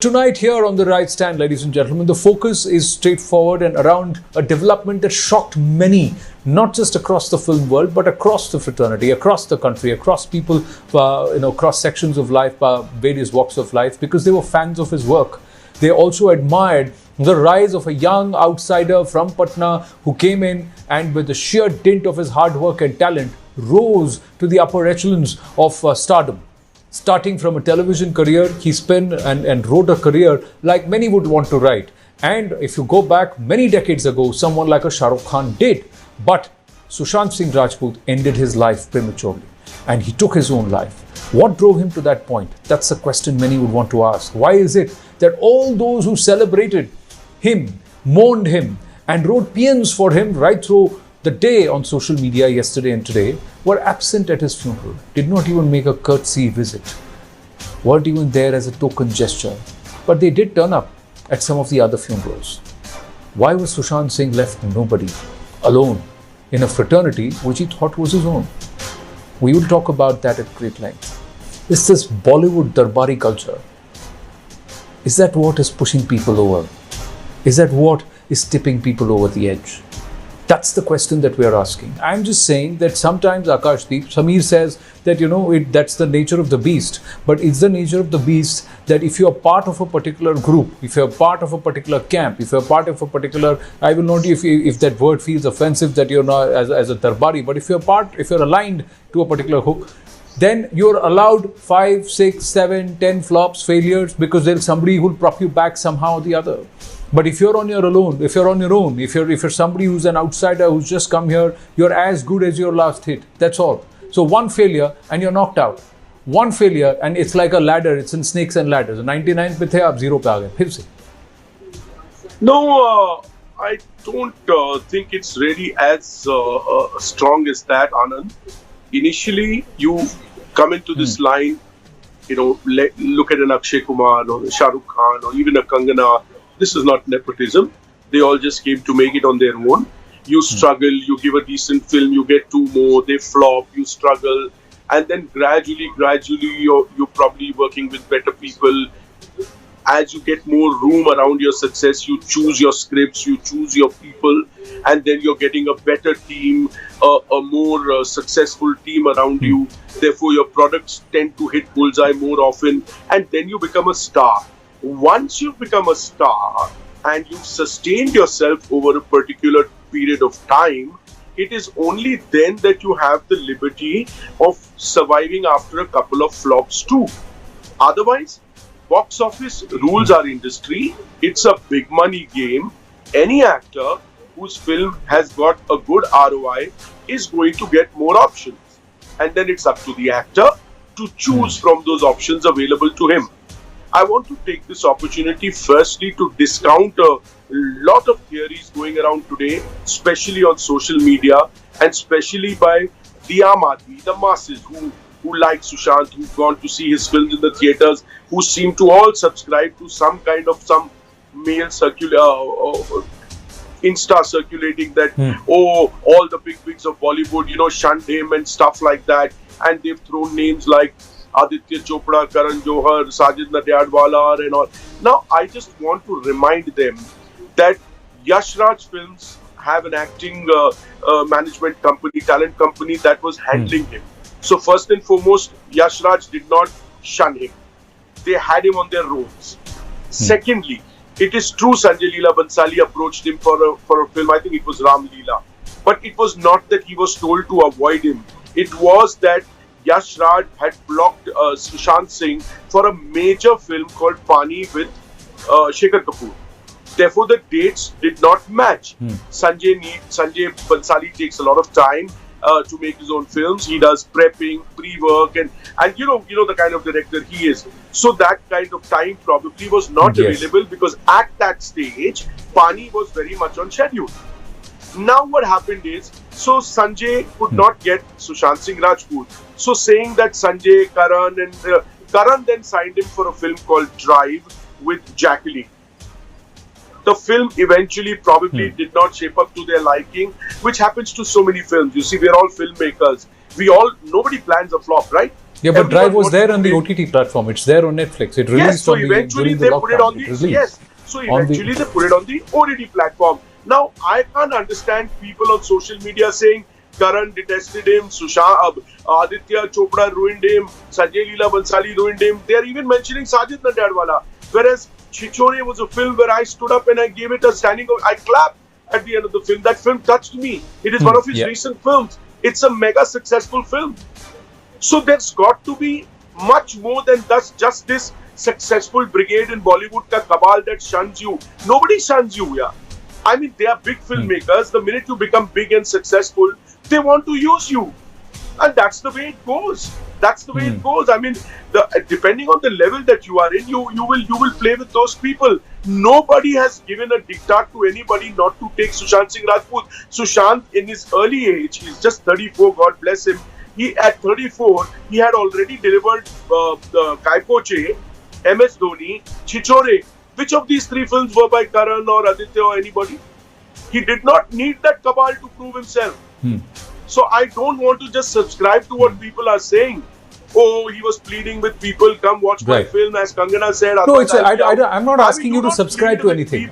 Tonight here on The Right Stand, ladies and gentlemen, the focus is straightforward and around a development that shocked many, not just across the film world, but across the fraternity, across the country, across people, across sections of life, various walks of life, because they were fans of his work. They also admired the rise of a young outsider from Patna who came in and with the sheer dint of his hard work and talent, rose to the upper echelons of stardom. Starting from a television career, he spent and wrote a career like many would want to write. And if you go back many decades ago, someone like a Shah Rukh Khan did. But Sushant Singh Rajput ended his life prematurely. And he took his own life. What drove him to that point? That's a question many would want to ask. Why is it that all those who celebrated him, mourned him, and wrote paeans for him right through the day on social media yesterday and today were absent at his funeral, did not even make a courtesy visit, weren't even there as a token gesture, but they did turn up at some of the other funerals. Why was Sushant Singh left nobody, alone, in a fraternity which he thought was his own? We will talk about that at great length. Is this Bollywood Darbari culture? Is that what is pushing people over? Is that what is tipping people over the edge? That's the question that we are asking. I'm just saying that sometimes, AKashdeep, Sameer says that, that's the nature of the beast. But it's the nature of the beast that if you're part of a particular group, if you're part of a particular camp, if you're part of a particular, I will not, if that word feels offensive that you're not as a Darbari, but if you're aligned to a particular hook, then you're allowed 5, 6, 7, 10 flops, failures, because there's somebody who'll prop you back somehow or the other. But if you're on your own, if you're somebody who's an outsider who's just come here, you're as good as your last hit. That's all. So one failure and you're knocked out. One failure and it's like a ladder. It's in snakes and ladders. 99 pe the, aap 0 pe aa gaye. Phir se. No, I don't think it's really as strong as that, Anand. Initially, you come into this line, look at an Akshay Kumar or a Shah Rukh Khan or even a Kangana. This is not nepotism. They all just came to make it on their own. You struggle, you give a decent film, you get 2 more, they flop, you struggle. And then gradually, you're probably working with better people. As you get more room around your success, you choose your scripts, you choose your people, and then you're getting a better team, a more successful team around you. Therefore, your products tend to hit bullseye more often, and then you become a star. Once you've become a star and you've sustained yourself over a particular period of time, it is only then that you have the liberty of surviving after a couple of flops too. Otherwise, box office rules our industry. It's a big money game. Any actor whose film has got a good ROI is going to get more options. And then it's up to the actor to choose from those options available to him. I want to take this opportunity firstly to discount a lot of theories going around today, especially on social media and especially by the Aam Aadmi, the masses who like Sushant, who've gone to see his films in the theatres, who seem to all subscribe to some male Insta circulating that, all the big wigs of Bollywood, shunned him and stuff like that. And they've thrown names like Aditya Chopra, Karan Johar, Sajid Nadyadwala and all. Now, I just want to remind them that Yash Raj Films have an acting management company, talent company that was handling him. So first and foremost, Yash Raj did not shun him. They had him on their rolls. Secondly, it is true Sanjay Leela Bhansali approached him for a film. I think it was Ram Leela. But it was not that he was told to avoid him. It was that Yash Raj had blocked Sushant Singh for a major film called Pani with Shekhar Kapoor. Therefore, the dates did not match. Sanjay Bhansali takes a lot of time to make his own films. He does prepping, pre-work, and you know the kind of director he is. So that kind of time probably was not available because at that stage, Pani was very much on schedule. Now what happened is, so Sanjay could not get Sushant Singh Rajput. So saying that Sanjay, Karan and Karan then signed him for a film called Drive with Jacqueline. The film eventually probably did not shape up to their liking, which happens to so many films. You see, we're all filmmakers. Nobody plans a flop, right? Yeah, but Drive was there on the make. OTT platform. It's there on Netflix. It released Yes, so on eventually during they the put it lockdown. on the yes. So eventually they put it on the OTT platform. Now I can't understand people on social media saying Karan detested him, Sushant, Aditya Chopra ruined him, Sanjay Leela Bansali ruined him. They are even mentioning Sajid Nadiadwala. Whereas Chichore was a film where I stood up and I gave it a standing. I clapped at the end of the film. That film touched me. It is one of his recent films. It's a mega successful film. So there's got to be much more than just this successful brigade in Bollywood ka cabal that shuns you. Nobody shuns you, yeah. I mean, they are big filmmakers. The minute you become big and successful, they want to use you. And that's the way it goes. That's the way it goes. I mean, depending on the level that you are in, you will play with those people. Nobody has given a diktat to anybody not to take Sushant Singh Rajput. Sushant, in his early age, he's just 34, God bless him. At 34, he had already delivered Kai Poche, MS Dhoni, Chichore. Which of these three films were by Karan or Aditya or anybody? He did not need that cabal to prove himself. So I don't want to just subscribe to what people are saying. Oh, he was pleading with people, come watch my film, as Kangana said. No, I'm not asking you to subscribe to anything.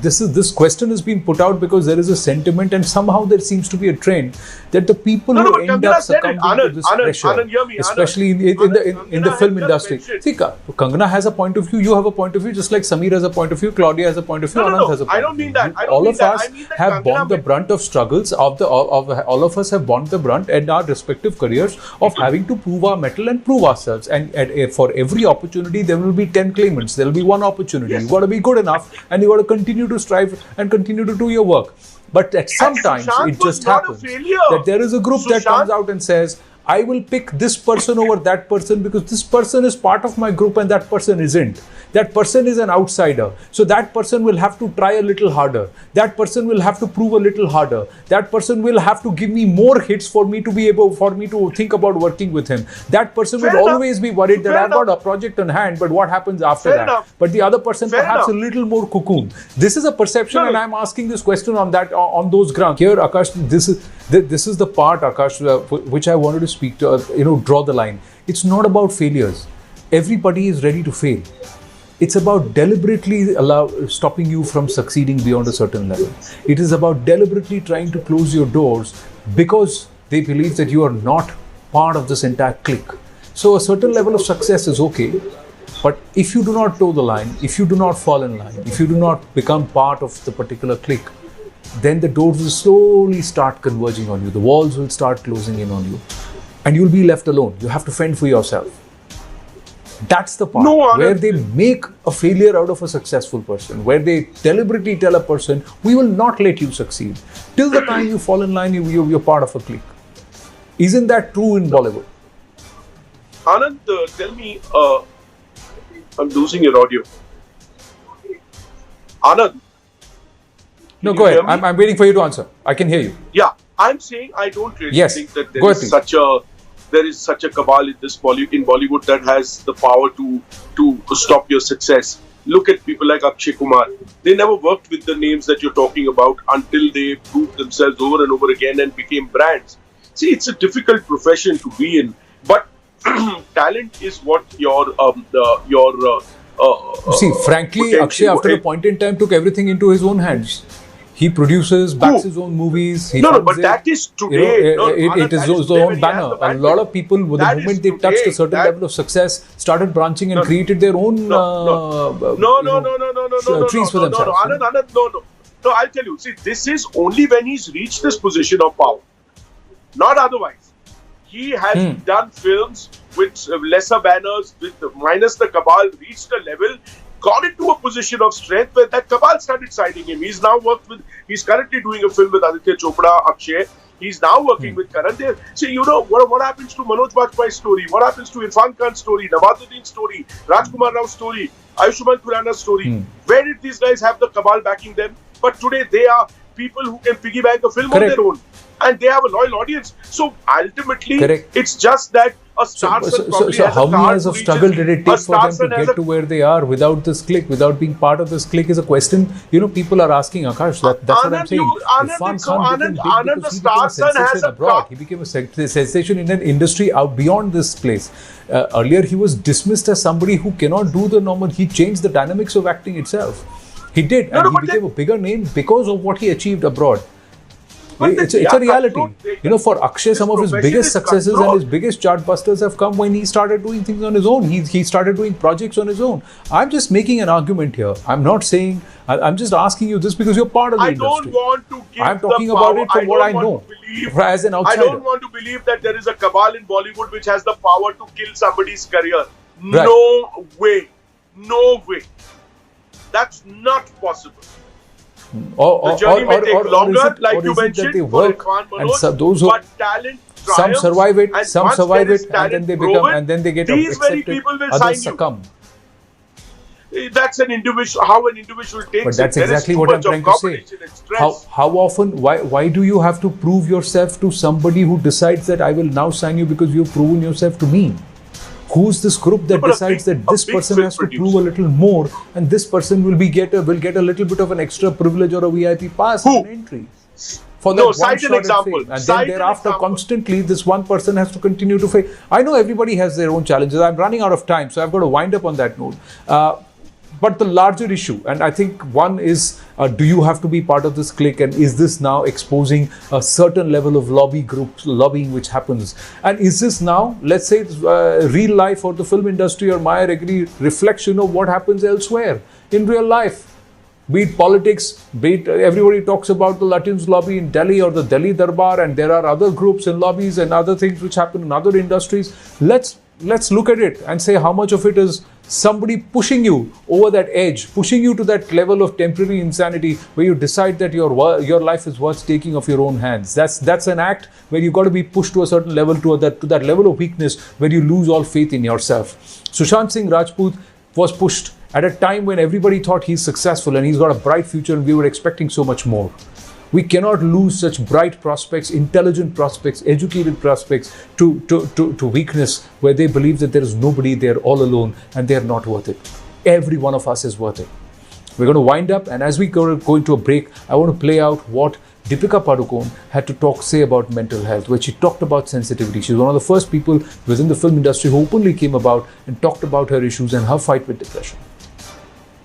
This question has been put out because there is a sentiment and somehow there seems to be a trend that the people who end up succumbing to this pressure, especially in the film industry. See, Kangana has a point of view, you have a point of view, just like Sameer has a point of view, Claudia has a point of view, Anand has a point of view. I don't mean that. All of us have borne the brunt of struggles of all of us have borne the brunt in our respective careers of having to prove our mettle and prove ourselves. And for every opportunity, there will be 10 claimants. There will be one opportunity. You've got to be good enough and you've got to continue to strive and continue to do your work. But at sometimes it just happens that there is a group that comes out and says, I will pick this person over that person because this person is part of my group and that person isn't. That person is an outsider. So that person will have to try a little harder. That person will have to prove a little harder. That person will have to give me more hits for me to think about working with him. That person will always be worried that I've got a project on hand, but what happens after that? But the other person perhaps a little more cocoon. This is a perception and I'm asking this question on those grounds. Here, Akash, this is the part, Akash, which I wanted to speak to, draw the line. It's not about failures. Everybody is ready to fail. It's about deliberately stopping you from succeeding beyond a certain level. It is about deliberately trying to close your doors because they believe that you are not part of this entire clique. So a certain level of success is okay, but if you do not toe the line, if you do not fall in line, if you do not become part of the particular clique, then the doors will slowly start converging on you. The walls will start closing in on you. And you'll be left alone. You have to fend for yourself. That's the part where they make a failure out of a successful person, where they deliberately tell a person, we will not let you succeed. Till the time you fall in line, you're part of a clique. Isn't that true in Bollywood? Anand, tell me, I'm losing your audio. Anand. No, go ahead. I'm waiting for you to answer. I can hear you. Yeah, I'm saying I don't really think that there is such a cabal in Bollywood that has the power to stop your success. Look at people like Akshay Kumar. They never worked with the names that you're talking about until they proved themselves over and over again and became brands. See, it's a difficult profession to be in, but talent is what see, frankly, Akshay, after a point in time, took everything into his own hands. He produces, backs his own movies. But that is today. It is his own banner. A lot of people, the moment they touched a certain level of success, started branching and created their own trees for themselves. No, I'll tell you. See, this is only when he's reached this position of power. Not otherwise. He has done films with lesser banners, minus the cabal, reached a level, got into a position of strength where that cabal started signing him. He's currently doing a film with Aditya Chopra, Akshay. He's now working with Karan. See, what happens to Manoj Bajpayee's story? What happens to Irfan Khan's story? Nawazuddin's story? Rajkumar Rao's story? Ayushmann Khurrana's story? Where did these guys have the cabal backing them? But today they are people who can piggyback a film on their own. And they have a loyal audience. So ultimately, it's just that A star son probably So has how a many car years to of reach struggle his- did it a take for star them to son has get to where they are without this clique, without being part of this clique is a question, people are asking, Akash. That's what I'm Anand, saying. Anand, Irfan so Khan became big Anand, because the he star became a son has sensation a abroad. car. He became a sensation in an industry out beyond this place. Earlier, he was dismissed as somebody who cannot do the normal. He changed the dynamics of acting itself. He did, No, and no, he but became a bigger name because of what he achieved abroad. But It's they a are reality. cutthroat. For Akshay, some of his profession biggest is successes and cutthroat. his biggest chartbusters have come when he started doing things on his own. He started doing projects on his own. I'm just making an argument here. I'm not saying, I'm just asking you this because you're part of the I industry. don't want to give I'm talking the power. about it from what I know as an I outsider. don't want to believe that there is a cabal in Bollywood which has the power to kill somebody's career. Right. No way. No way. That's not possible. The journey may take longer, like you mentioned, that they for work Irfan and Manoj, those who but talent some triumphs, survive it, and some once survive there is it, and then talent they become, proven, and then they get these very accepted. people will Others sign you. succumb. That's an individual, how an individual takes But that's it. There is exactly too what I'm much of trying to say. competition and stress. How often, why do you have to prove yourself to somebody who decides that I will now sign you because you've proven yourself to me? Who's this group that but a decides big- that this a big person film has to producer. prove a little more and this person will get a little bit of an extra privilege or a VIP pass Who? and an entry? For No, that cite one an shot at example. fame. And Cite then an thereafter, example. constantly, this one person has to continue to fail. I know everybody has their own challenges. I'm running out of time, so I've got to wind up on that note. But the larger issue, and I think one is, do you have to be part of this clique, and is this now exposing a certain level of lobbying which happens? And is this now, let's say, real life or the film industry or Maya Regri reflection of what happens elsewhere in real life? Be it politics, be it everybody talks about the Latins lobby in Delhi or the Delhi Darbar, and there are other groups and lobbies and other things which happen in other industries. Let's look at it and say how much of it is somebody pushing you over that edge, pushing you to that level of temporary insanity where you decide that your life is worth taking off your own hands. That's an act where you've got to be pushed to a certain level, to that level of weakness where you lose all faith in yourself. Sushant Singh Rajput was pushed at a time when everybody thought he's successful and he's got a bright future, and we were expecting so much more. We cannot lose such bright prospects, intelligent prospects, educated prospects to weakness where they believe that there is nobody, they're all alone and they're not worth it. Every one of us is worth it. We're going to wind up, and as we go into a break, I want to play out what Deepika Padukone had to say about mental health, where she talked about sensitivity. She was one of the first people within the film industry who openly came about and talked about her issues and her fight with depression.